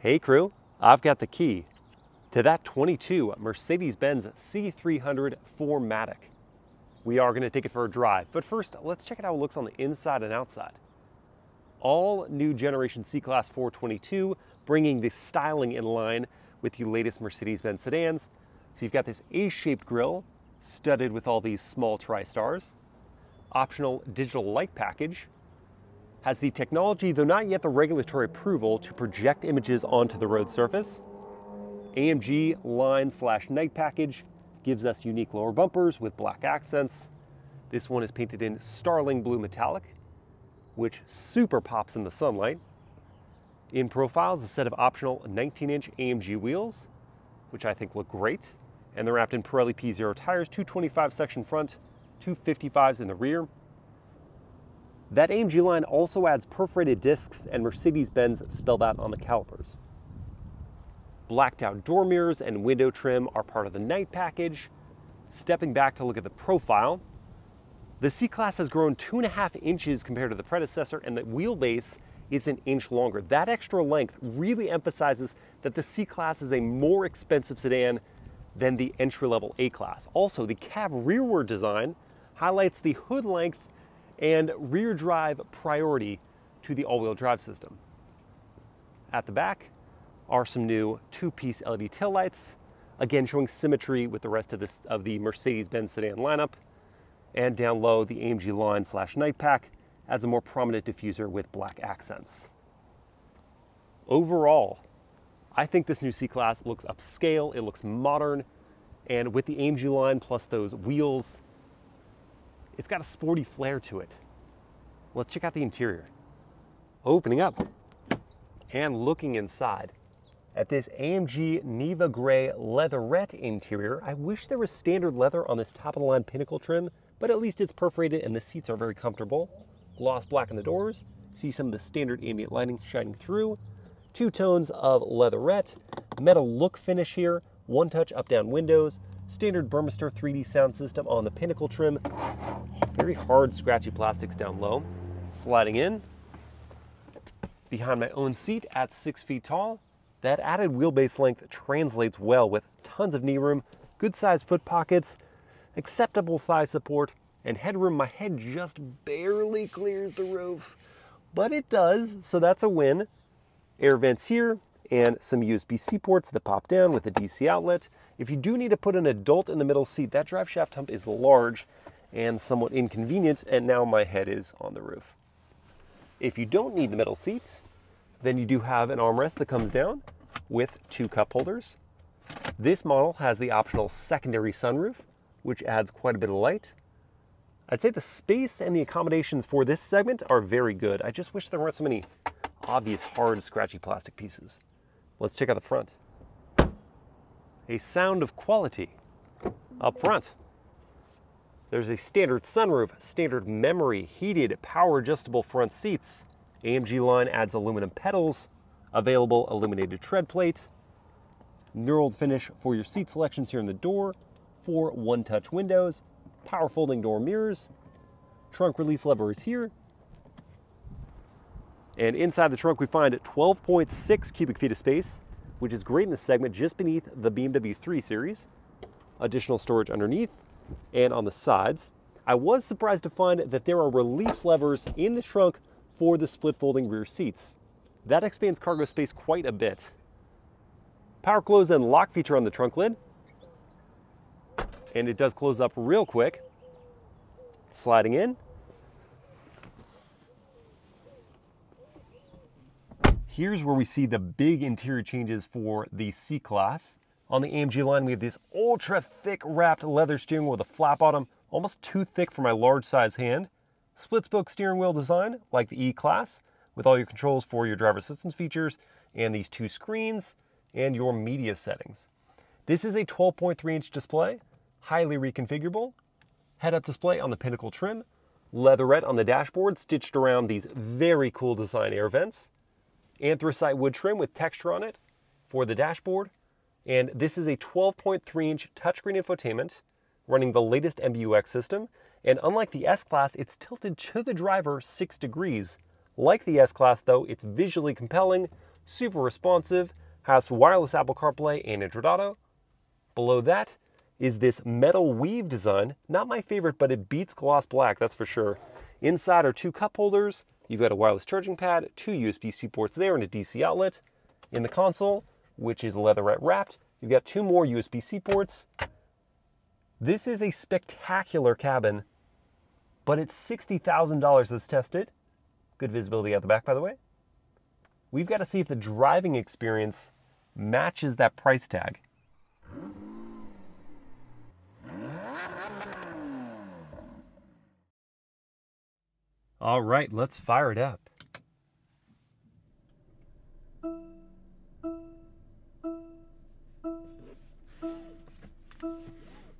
Hey crew, I've got the key to that 22 Mercedes-Benz C300 4MATIC. We are going to take it for a drive, but first let's check out how it looks on the inside and outside. All new generation C-Class 422, bringing the styling in line with the latest Mercedes-Benz sedans. So you've got this A-shaped grille studded with all these small tri-stars. Optional digital light package. Has the technology, though not yet the regulatory approval, to project images onto the road surface. AMG line/night package gives us unique lower bumpers with black accents. This one is painted in Starling Blue Metallic, which super pops in the sunlight. In profile is a set of optional 19-inch AMG wheels, which I think look great. And they're wrapped in Pirelli P0 tires, 225 section front, 255s in the rear. That AMG line also adds perforated discs and Mercedes-Benz spelled out on the calipers. Blacked out door mirrors and window trim are part of the night package. Stepping back to look at the profile, the C-Class has grown 2.5 inches compared to the predecessor, and the wheelbase is an inch longer. That extra length really emphasizes that the C-Class is a more expensive sedan than the entry-level A-Class. Also, the cab rearward design highlights the hood length and rear drive priority to the all-wheel drive system. At the back are some new two-piece LED taillights, again showing symmetry with the rest of the Mercedes-Benz sedan lineup. And down low, the AMG line/night pack adds a more prominent diffuser with black accents. Overall, I think this new C-Class looks upscale, it looks modern, and with the AMG line plus those wheels, it's got a sporty flair to it. Let's check out the interior. Opening up and looking inside at this AMG Niva Gray leatherette interior. I wish there was standard leather on this top-of-the-line Pinnacle trim, but at least it's perforated and the seats are very comfortable. Gloss black on the doors. See some of the standard ambient lighting shining through. Two tones of leatherette. Metal look finish here. One-touch up-down windows. Standard Burmester 3D sound system on the Pinnacle trim. Very hard, scratchy plastics down low. Sliding in. Behind my own seat at 6 feet tall. That added wheelbase length translates well with tons of knee room, good-sized foot pockets, acceptable thigh support, and headroom. My head just barely clears the roof, but it does, so that's a win. Air vents here, and some USB-C ports that pop down with a DC outlet. If you do need to put an adult in the middle seat, that drive shaft hump is large and somewhat inconvenient, and now my head is on the roof. If you don't need the middle seat, then you do have an armrest that comes down with two cup holders. This model has the optional secondary sunroof, which adds quite a bit of light. I'd say the space and the accommodations for this segment are very good. I just wish there weren't so many obvious hard, scratchy plastic pieces. Let's check out the front. A sound of quality up front. There's a standard sunroof, standard memory, heated, power adjustable front seats. AMG line adds aluminum pedals, available illuminated tread plate, knurled finish for your seat selections here in the door, 4 one-touch windows, power folding door mirrors, trunk release lever is here, and inside the trunk we find 12.6 cubic feet of space, which is great in this segment, just beneath the BMW 3 Series. Additional storage underneath and on the sides. I was surprised to find that there are release levers in the trunk for the split folding rear seats. That expands cargo space quite a bit. Power close and lock feature on the trunk lid. And it does close up real quick. Sliding in. Here's where we see the big interior changes for the C-Class. On the AMG line, we have this ultra thick wrapped leather steering wheel with a flat bottom, almost too thick for my large size hand. Split spoke steering wheel design, like the E-Class, with all your controls for your driver assistance features, and these two screens, and your media settings. This is a 12.3-inch display, highly reconfigurable. Head-up display on the Pinnacle trim, leatherette on the dashboard, stitched around these very cool design air vents. Anthracite wood trim with texture on it for the dashboard. And this is a 12.3-inch touchscreen infotainment running the latest MBUX system. And unlike the S-Class, it's tilted to the driver 6 degrees. Like the S-Class though, it's visually compelling, super responsive, has wireless Apple CarPlay and Android Auto. Below that is this metal weave design. Not my favorite, but it beats gloss black, that's for sure. Inside are 2 cup holders. You've got a wireless charging pad, 2 USB-C ports there, and a DC outlet. In the console, which is leatherette wrapped, you've got 2 more USB-C ports. This is a spectacular cabin, but it's $60,000 as tested. Good visibility out the back, by the way. We've got to see if the driving experience matches that price tag. All right, let's fire it up.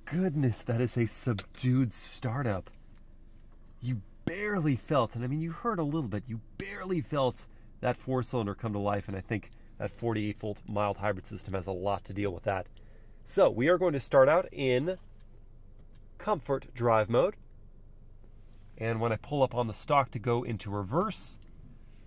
Goodness, that is a subdued startup. You barely felt, and I mean, you heard a little bit, you barely felt that 4-cylinder come to life, and I think that 48-volt mild hybrid system has a lot to deal with that. So we are going to start out in comfort drive mode. And when I pull up on the stalk to go into reverse,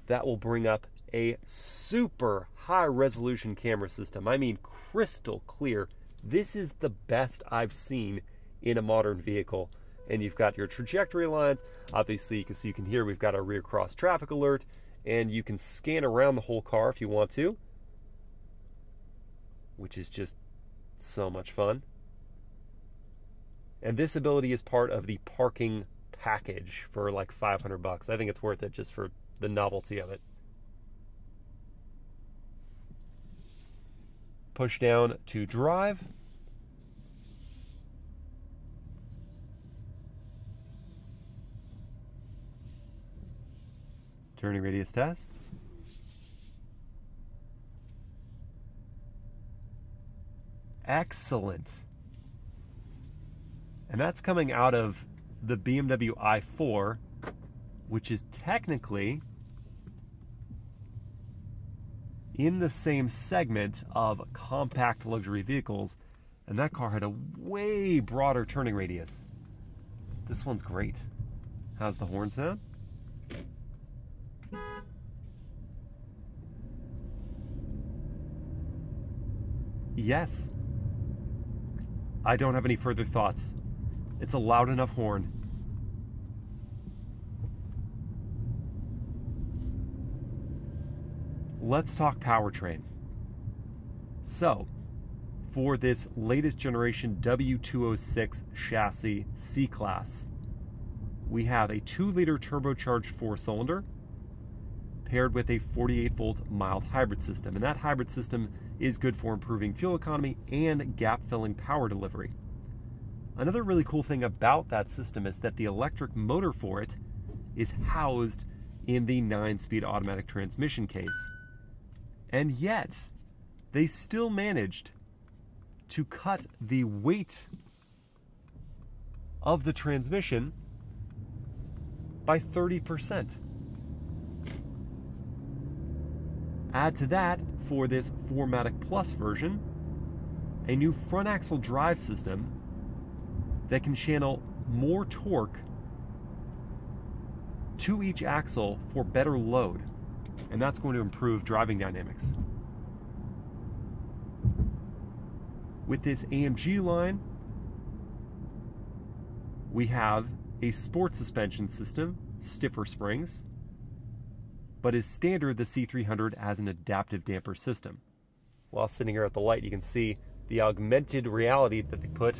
that will bring up a super high resolution camera system. I mean, crystal clear. This is the best I've seen in a modern vehicle. And you've got your trajectory lines. Obviously, you can see here we've got our rear cross traffic alert, and you can scan around the whole car if you want to, which is just so much fun. And this ability is part of the parking package for like $500. I think it's worth it just for the novelty of it. Push down to drive. Turning radius test. Excellent. And that's coming out of the BMW i4, which is technically in the same segment of compact luxury vehicles, and that car had a way broader turning radius. This one's great. How's the horn sound? Yes. I don't have any further thoughts. It's a loud enough horn. Let's talk powertrain. So, for this latest generation W206 chassis C-Class, we have a 2-liter turbocharged 4-cylinder paired with a 48-volt mild hybrid system. And that hybrid system is good for improving fuel economy and gap-filling power delivery. Another really cool thing about that system is that the electric motor for it is housed in the 9-speed automatic transmission case. And yet, they still managed to cut the weight of the transmission by 30%. Add to that, for this 4MATIC Plus version, a new front axle drive system that can channel more torque to each axle for better load, and that's going to improve driving dynamics. With this AMG line, we have a sport suspension system, stiffer springs, but as standard, the C300 has an adaptive damper system. While sitting here at the light, you can see the augmented reality that they put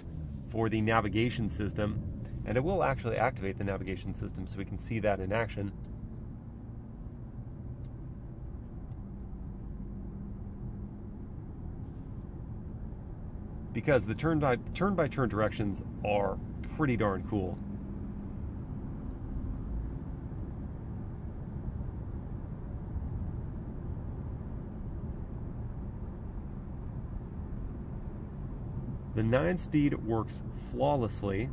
for the navigation system, and it will actually activate the navigation system so we can see that in action. Because the turn-by-turn directions are pretty darn cool. The 9-speed works flawlessly.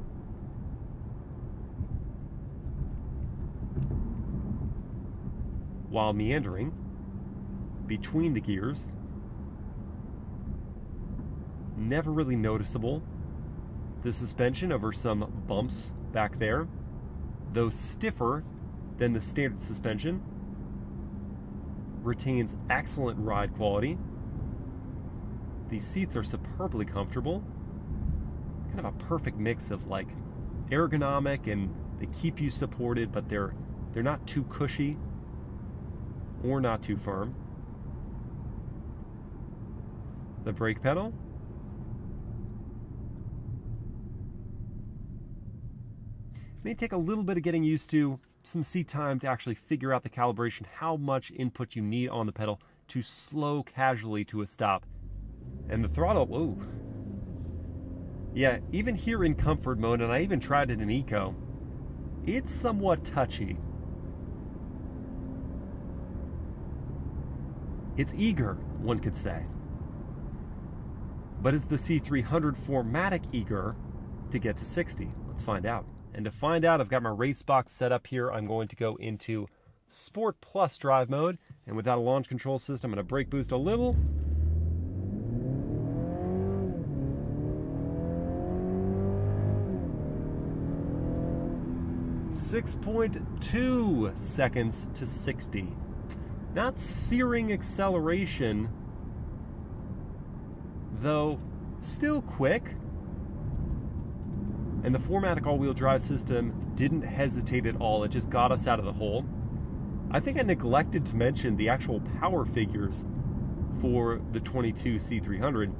While meandering between the gears. Never really noticeable. The suspension over some bumps back there, though stiffer than the standard suspension. retains excellent ride quality. These seats are superbly comfortable. Kind of a perfect mix of like ergonomic, and they keep you supported, but they're not too cushy or not too firm. The brake pedal. May take a little bit of getting used to, some seat time to actually figure out the calibration, how much input you need on the pedal to slow casually to a stop. And the throttle, whoa. Yeah, even here in comfort mode, and I even tried it in eco, it's somewhat touchy. It's eager, one could say. But is the C300 4MATIC eager to get to 60? Let's find out. And to find out, I've got my race box set up here. I'm going to go into Sport Plus drive mode, and without a launch control system, I'm going to brake boost a little. .2 seconds to 60. Not searing acceleration, though still quick. And the 4MATIC all-wheel drive system didn't hesitate at all. It just got us out of the hole. I think I neglected to mention the actual power figures for the 22 C300.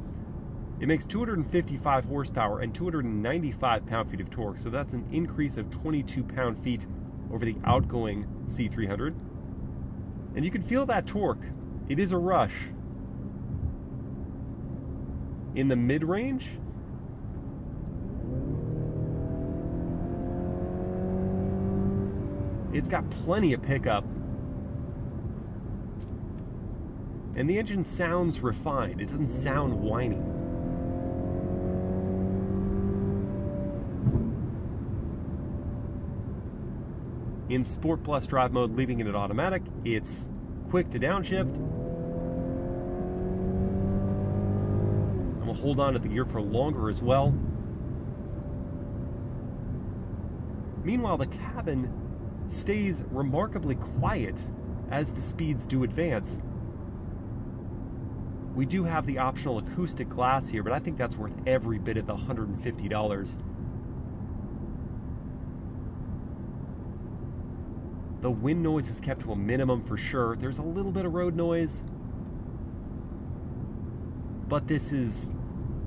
It makes 255 horsepower and 295 pound-feet of torque, so that's an increase of 22 pound-feet over the outgoing C300. And you can feel that torque. It is a rush. In the mid-range, it's got plenty of pickup. And the engine sounds refined. It doesn't sound whiny. In Sport Plus drive mode, leaving it at automatic, it's quick to downshift. And we'll hold on to the gear for longer as well. Meanwhile, the cabin stays remarkably quiet as the speeds do advance. We do have the optional acoustic glass here, but I think that's worth every bit of the $150. The wind noise is kept to a minimum for sure. There's a little bit of road noise, but this is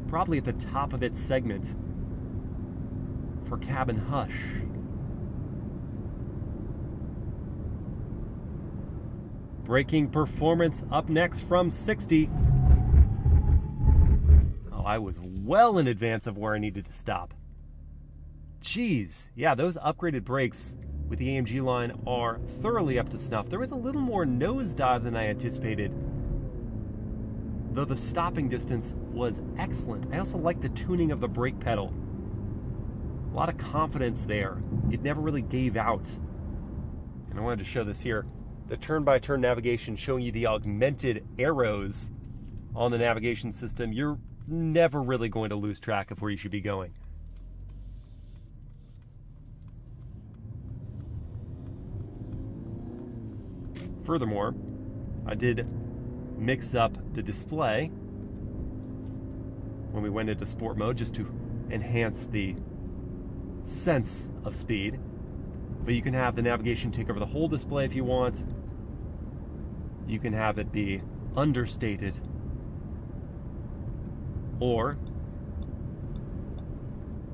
probably at the top of its segment for cabin hush. Braking performance up next from 60. Oh, I was well in advance of where I needed to stop. Jeez, yeah, those upgraded brakes with the AMG line are thoroughly up to snuff. There was a little more nosedive than I anticipated, though the stopping distance was excellent. I also like the tuning of the brake pedal. A lot of confidence there. It never really gave out. And I wanted to show this here. The turn-by-turn navigation showing you the augmented arrows on the navigation system. You're never really going to lose track of where you should be going. Furthermore, I did mix up the display when we went into sport mode just to enhance the sense of speed. But you can have the navigation take over the whole display if you want. You can have it be understated. Or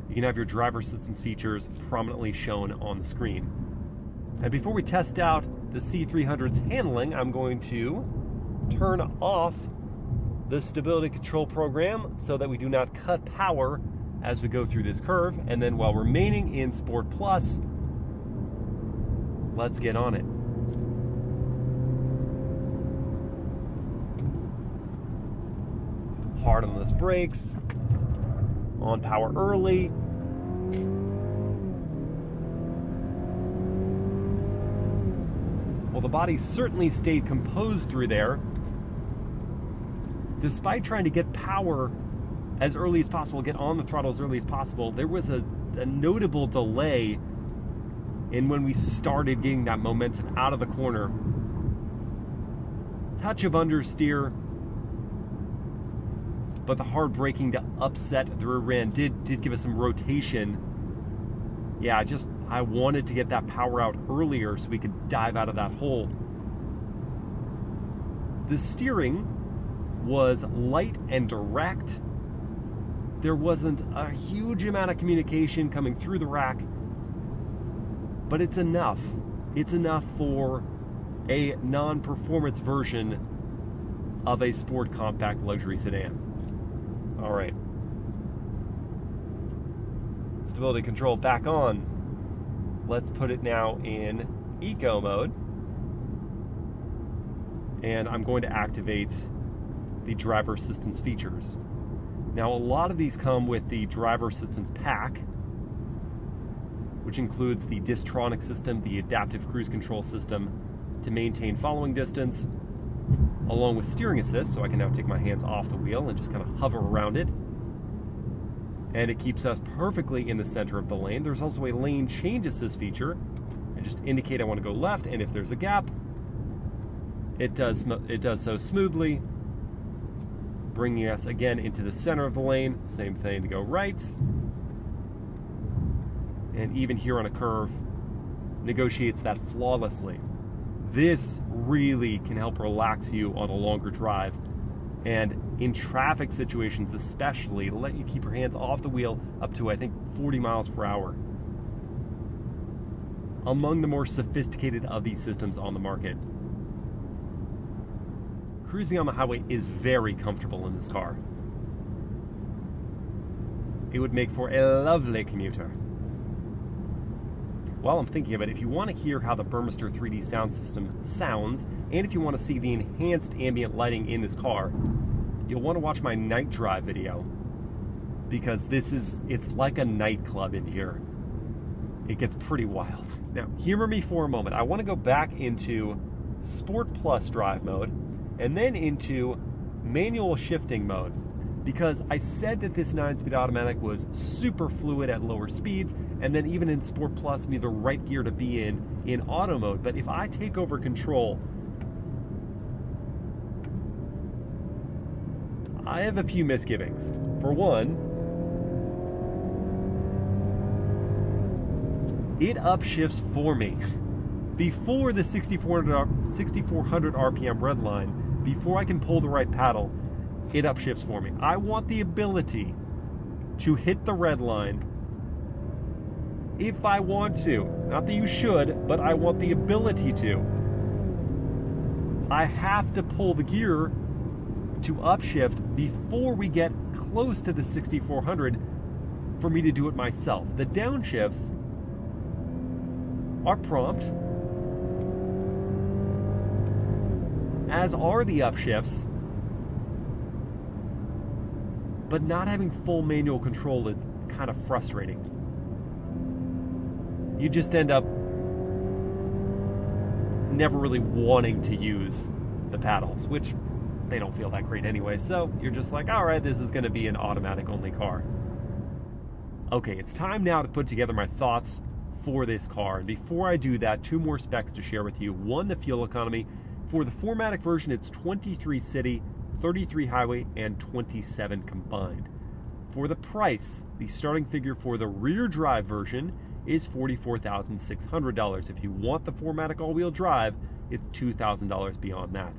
you can have your driver assistance features prominently shown on the screen. And before we test out the C300's handling, I'm going to turn off the stability control program so that we do not cut power as we go through this curve. And then while remaining in Sport Plus, let's get on it. Hard on those brakes, on power early. Well, the body certainly stayed composed through there. Despite trying to get power as early as possible, get on the throttle as early as possible, there was a notable delay in when we started getting that momentum out of the corner. touch of understeer, but the hard braking to upset the rear end did give us some rotation. Yeah, I wanted to get that power out earlier so we could dive out of that hole. The steering was light and direct. There wasn't a huge amount of communication coming through the rack, but it's enough. It's enough for a non-performance version of a sport compact luxury sedan. All right. Stability control back on. Let's put it now in eco mode. And I'm going to activate the driver assistance features. Now, a lot of these come with the driver assistance pack, which includes the Distronic system, the adaptive cruise control system to maintain following distance, along with steering assist, so I can now take my hands off the wheel and just kind of hover around it. And it keeps us perfectly in the center of the lane. There's also a lane change assist feature. I just indicate I want to go left, and if there's a gap, it does so smoothly, bringing us again into the center of the lane. Same thing to go right. And even here on a curve, negotiates that flawlessly. This really can help relax you on a longer drive, and in traffic situations especially, to let you keep your hands off the wheel up to, I think, 40 miles per hour. Among the more sophisticated of these systems on the market. Cruising on the highway is very comfortable in this car. It would make for a lovely commuter. While I'm thinking of it, if you want to hear how the Burmester 3D sound system sounds, and if you want to see the enhanced ambient lighting in this car, you'll want to watch my night drive video, because it's like a nightclub in here. It gets pretty wild. Now, humor me for a moment. I want to go back into Sport Plus drive mode, and then into manual shifting mode, because I said that this 9-speed automatic was super fluid at lower speeds, and then even in Sport Plus, me the right gear to be in auto mode. But if I take over control, I have a few misgivings. For one, it upshifts for me. Before the 6,400 RPM red line, before I can pull the right paddle, it upshifts for me. I want the ability to hit the red line if I want to. Not that you should, but I want the ability to. I have to pull the gear to upshift before we get close to the 6,400 for me to do it myself. The downshifts are prompt, as are the upshifts, but not having full manual control is kind of frustrating. You just end up never really wanting to use the paddles, which they don't feel that great anyway, so you're just like, all right, this is going to be an automatic only car. Okay, it's time now to put together my thoughts for this car, and before I do that, two more specs to share with you. One, the fuel economy. For the 4MATIC version, it's 23 city, 33 highway, and 27 combined. For the price, the starting figure for the rear drive version is $44,600. If you want the 4MATIC all-wheel drive, it's $2,000 beyond that.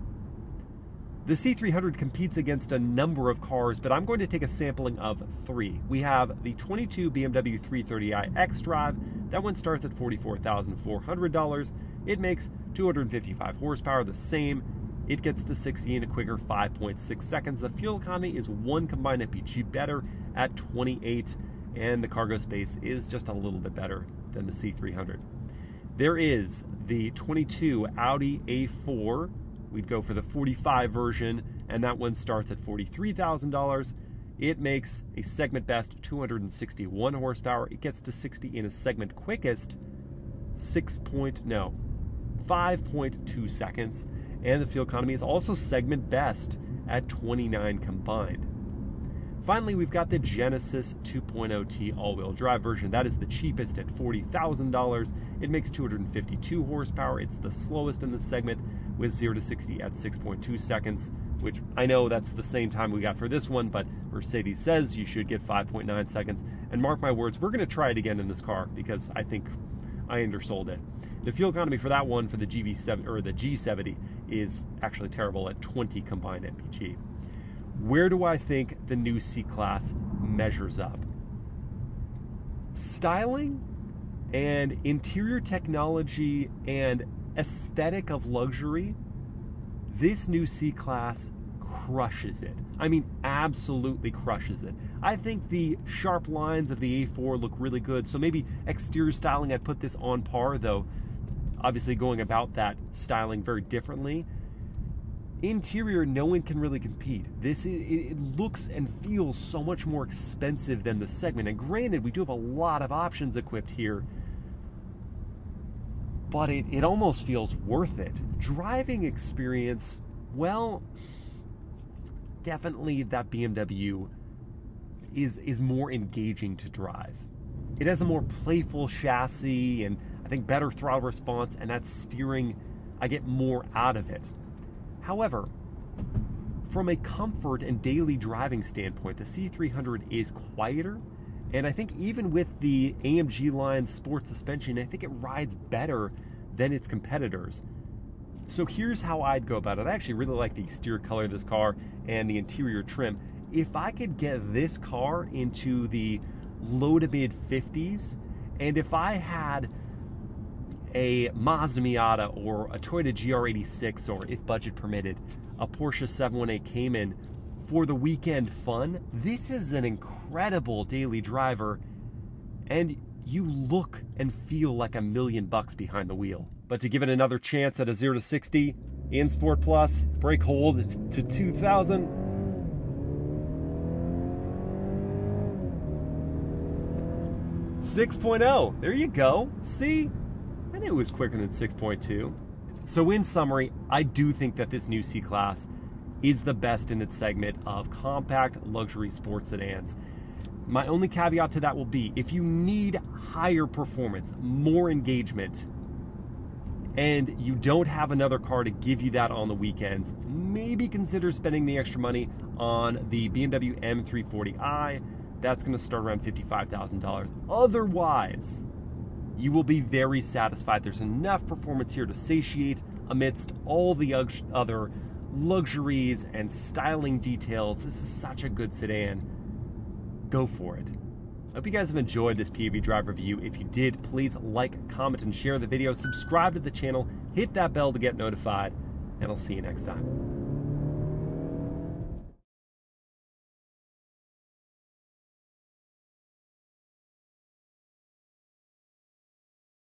The C300 competes against a number of cars, but I'm going to take a sampling of three. We have the 22 BMW 330i xDrive. That one starts at $44,400. It makes 255 horsepower, the same. It gets to 60 in a quicker 5.6 seconds. The fuel economy is one combined MPG better at 28, and the cargo space is just a little bit better than the C300. There is the 22 Audi A4. We'd go for the 45 version, and that one starts at $43,000. It makes a segment best 261 horsepower. It gets to 60 in a segment quickest 5.2 seconds. And the fuel economy is also segment best at 29 combined. Finally, we've got the Genesis 2.0T all-wheel drive version. That is the cheapest at $40,000. It makes 252 horsepower. It's the slowest in the segment, with 0 to 60 at 6.2 seconds, which I know that's the same time we got for this one, but Mercedes says you should get 5.9 seconds. And mark my words, we're going to try it again in this car because I think I undersold it. The fuel economy for that one, for the GV7 or the G70, is actually terrible at 20 combined mpg. Where do I think the new C-Class measures up? Styling and interior technology and aesthetic of luxury, this new C-Class crushes it. I mean, absolutely crushes it. I think the sharp lines of the A4 look really good, so maybe exterior styling, I'd put this on par, though obviously going about that styling very differently. Interior, no one can really compete. It looks and feels so much more expensive than the segment, and granted, we do have a lot of options equipped here, but it almost feels worth it. Driving experience, well, definitely that BMW is more engaging to drive. It has a more playful chassis and I think better throttle response, and that steering, I get more out of it. However, from a comfort and daily driving standpoint, the C300 is quieter, and I think even with the AMG line sport suspension, I think it rides better than its competitors. So here's how I'd go about it. I actually really like the exterior color of this car and the interior trim. If I could get this car into the low to mid 50s, and if I had a Mazda Miata or a Toyota GR86, or if budget permitted, a Porsche 718 Cayman for the weekend fun, this is an incredible daily driver, and you look and feel like $1 million behind the wheel. But to give it another chance at a 0 to 60 in Sport Plus, brake hold to 2,000. .6.0, there you go. See? I knew it was quicker than 6.2. So in summary, I do think that this new C-Class is the best in its segment of compact luxury sports sedans. My only caveat to that will be, if you need higher performance, more engagement, and you don't have another car to give you that on the weekends, maybe consider spending the extra money on the BMW M340i. That's going to start around $55,000. Otherwise, you will be very satisfied. There's enough performance here to satiate amidst all the other luxuries and styling details. This is such a good sedan. Go for it. I hope you guys have enjoyed this POV drive review. If you did, please like, comment, and share the video. Subscribe to the channel. Hit that bell to get notified, and I'll see you next time.